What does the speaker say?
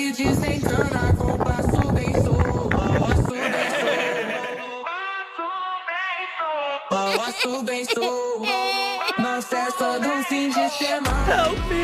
noite desencana com passo bem solto. Passo bem solto. Passo bem solto. Na festa do fim de semana. Help me!